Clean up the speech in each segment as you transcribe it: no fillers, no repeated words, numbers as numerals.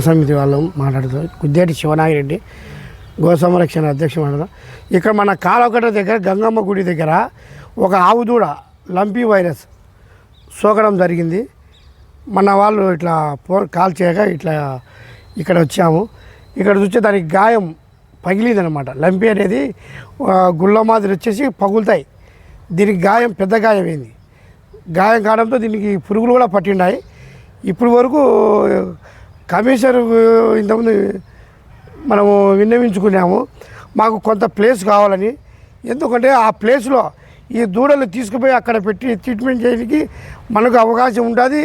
సమితి వాళ్ళు మాట్లాడుతారు. కుద్దేటి శివనాగిరెడ్డి గో సంరక్షణ అధ్యక్షుడు మాట్లాడదాం. ఇక్కడ మన కాలకట్ట దగ్గర గంగమ్మ గుడి దగ్గర ఒక ఆవు దూడ లంపీ వైరస్ సోకడం జరిగింది. మన వాళ్ళు ఇట్లా కాల్ చేయక ఇట్లా ఇక్కడ వచ్చాము. ఇక్కడ చూస్తే దానికి గాయం పగిలిందనమాట. లంపీ అనేది గుళ్ళ మాదిరి వచ్చేసి పగులుతాయి. దీనికి గాయం పెద్ద గాయం అయింది. గాయం కావడంతో దీనికి పురుగులు కూడా పట్టిండాయి. ఇప్పుడు వరకు కమిషనర్ ఇంతకుముందు మనము విన్నవించుకున్నాము, మాకు కొంత ప్లేస్ కావాలని. ఎందుకంటే ఆ ప్లేస్లో ఈ దూడలు తీసుకుపోయి అక్కడ పెట్టి ట్రీట్మెంట్ చేయడానికి మనకు అవకాశం ఉంటుంది.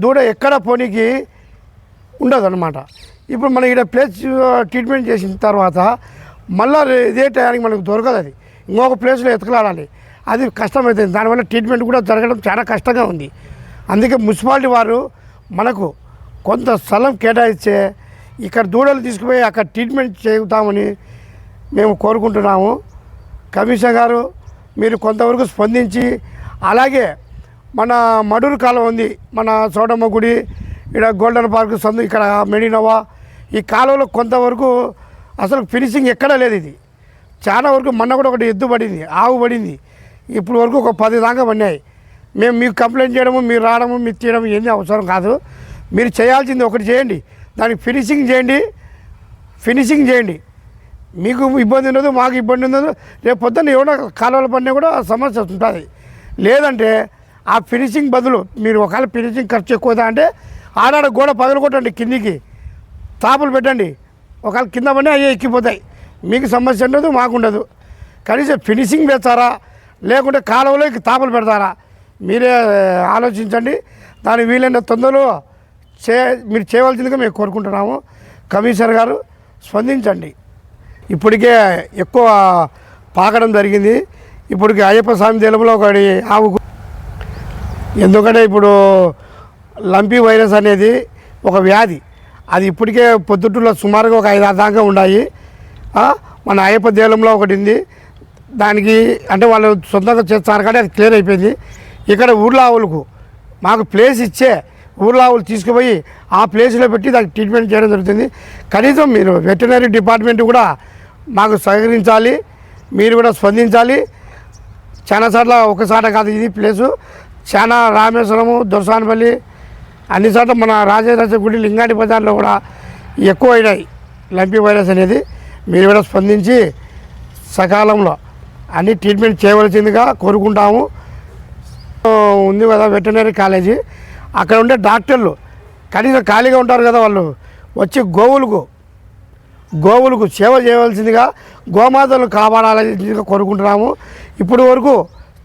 దూడ ఎక్కడ పోనీకి ఉండదు అనమాట. ఇప్పుడు మనం ఇక్కడ ప్లేస్ ట్రీట్మెంట్ చేసిన తర్వాత మళ్ళీ ఇదే టయానికి మనకు దొరకదు. అది ఇంకొక ప్లేస్లో ఎతకలాడాలి, అది కష్టమవుతుంది. దానివల్ల ట్రీట్మెంట్ కూడా జరగడం చాలా కష్టంగా ఉంది. అందుకే మున్సిపాలిటీ వారు మనకు కొంత స్థలం కేటాయిస్తే ఇక్కడ దూడలు తీసుకుపోయి అక్కడ ట్రీట్మెంట్ చేస్తామని మేము కోరుకుంటున్నాము. కమిషనర్ గారు మీరు కొంతవరకు స్పందించి, అలాగే మన మడూరు కాలువ ఉంది, మన చోడమ్మ గుడి, ఇక్కడ గోల్డెన్ పార్క్ సందు, ఇక్కడ మెడినోవా, ఈ కాలువలో కొంతవరకు అసలు ఫినిషింగ్ ఎక్కడా లేదు. ఇది చాలా వరకు మొన్న కూడా ఒకటి ఎద్దు పడింది, ఆవు పడింది. ఇప్పుడు వరకు ఒక 10 దాకా పడినాయి. మేము మీకు కంప్లైంట్ చేయడము, మీరు రావడము, మీరు తీయడం ఏమీ అవసరం కాదు. మీరు చేయాల్సింది ఒకటి చేయండి, దానికి ఫినిషింగ్ చేయండి. మీకు ఇబ్బంది ఉండదు, మాకు ఇబ్బంది ఉండదు. రేపు పొద్దున్న ఎవడో కాలువల పడినా కూడా సమస్య ఉంటుంది. లేదంటే ఆ ఫినిషింగ్ బదులు మీరు ఒకవేళ ఫినిషింగ్ ఖర్చు ఎక్కువదా అంటే ఆడాడ గోడ పగలు కొట్టండి, కిందికి తాపులు పెట్టండి. ఒకవేళ కింద పడినా అయ్యే ఎక్కిపోతాయి. మీకు సమస్య ఉండదు, మాకు ఉండదు. కనీసం ఫినిషింగ్ వేస్తారా లేకుంటే కాలువలోకి తాపులు పెడతారా మీరే ఆలోచించండి. దానికి వీలైన తొందరలో మీరు చేయవలసిందిగా మేము కోరుకుంటున్నాము. కమిషనర్ గారు స్పందించండి. ఇప్పటికే ఎక్కువ పాకడం జరిగింది. ఇప్పటికి అయ్యప్ప స్వామి తెలుగులో ఒకటి ఆవుకు, ఎందుకంటే ఇప్పుడు లంపీ వైరస్ అనేది ఒక వ్యాధి. అది ఇప్పటికే పొద్దుటూరులో సుమారుగా ఒక 5-6 దాకా ఉన్నాయి. మన అయ్యప్ప దేలంలో ఒకటి ఉంది. దానికి అంటే వాళ్ళు సొంతంగా చేస్తారు కానీ అది క్లియర్ అయిపోయింది. ఇక్కడ ఊర్లో ఆవులకు మాకు ప్లేస్ ఇచ్చే ఊర్లో ఆవులు తీసుకుపోయి ఆ ప్లేస్లో పెట్టి దానికి ట్రీట్మెంట్ చేయడం జరుగుతుంది. కనీసం మీరు వెటర్నరీ డిపార్ట్మెంట్ కూడా మాకు సహకరించాలి, మీరు కూడా స్పందించాలి. చాలాసార్లు ఒకసారి కాదు ఇది ప్లేసు, చాలా రామేశ్వరము, దొరసానపల్లి అన్ని చోట్ల మన రాజరాజ గుడి లింగాడి బజార్లో కూడా ఎక్కువ అయినాయి లంపీ వైరస్ అనేది. మీరు కూడా స్పందించి సకాలంలో అన్ని ట్రీట్మెంట్ చేయవలసిందిగా కోరుకుంటాము. ఉంది కదా వెటర్నరీ కాలేజీ, అక్కడ ఉండే డాక్టర్లు కనీసం ఖాళీగా ఉంటారు కదా, వాళ్ళు వచ్చి గోవులకు సేవ చేయవలసిందిగా, గోమాతలను కాపాడాలని కోరుకుంటున్నాము. ఇప్పుడు వరకు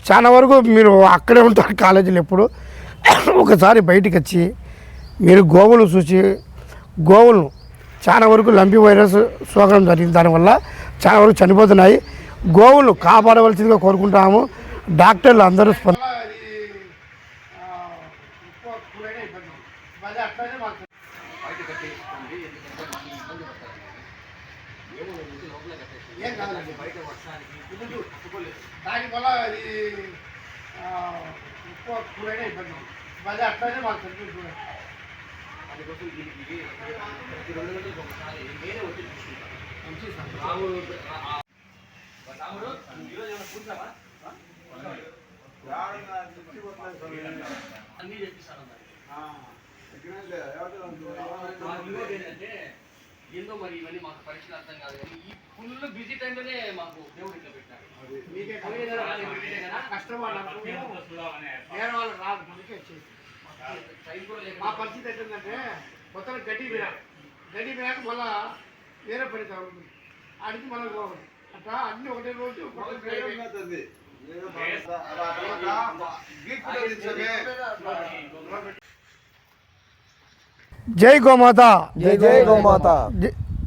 చాలా వరకు మీరు అక్కడే ఉంటారు కాలేజీలు. ఎప్పుడు ఒకసారి బయటికి వచ్చి మీరు గోవులు చూసి, గోవులను చాలా వరకు లంపీ వైరస్ సోకడం జరిగింది. దానివల్ల చాలా వరకు చనిపోతున్నాయి. గోవులు కాపాడవలసిందిగా కోరుకుంటాము. డాక్టర్లు అందరూ దానివల్ల అది ఎక్కువ కూడైనా ఇబ్బంది. మళ్ళీ అట్లనే మాకు తెలుసు. అందుకోసం దీనికి ప్రతి 2 గంటలకు ఒకసారి నేనే వచ్చి తీసుకుంటాను. ఈరోజు ఏమైనా కూర్చావా అన్నీ చెప్పిస్తాను. ఏంటంటే ఏందో మరి ఇవన్నీ మాకు పరీక్షలు అర్థం కాదు, కానీ ఈ ఫుల్ బిజీ టైంలోనే మాకు దేవుడు ఇట్లా పెట్టారు. మా పరిస్థితి ఎట్టుందంటే మొత్తం గడ్డి పోయాక మళ్ళా వేరే పని కావాలి, అడిగి మళ్ళీ పోవాలి. అట్లా అన్ని ఒకటే రోజు జై గోమాత, జై జై గోమాత.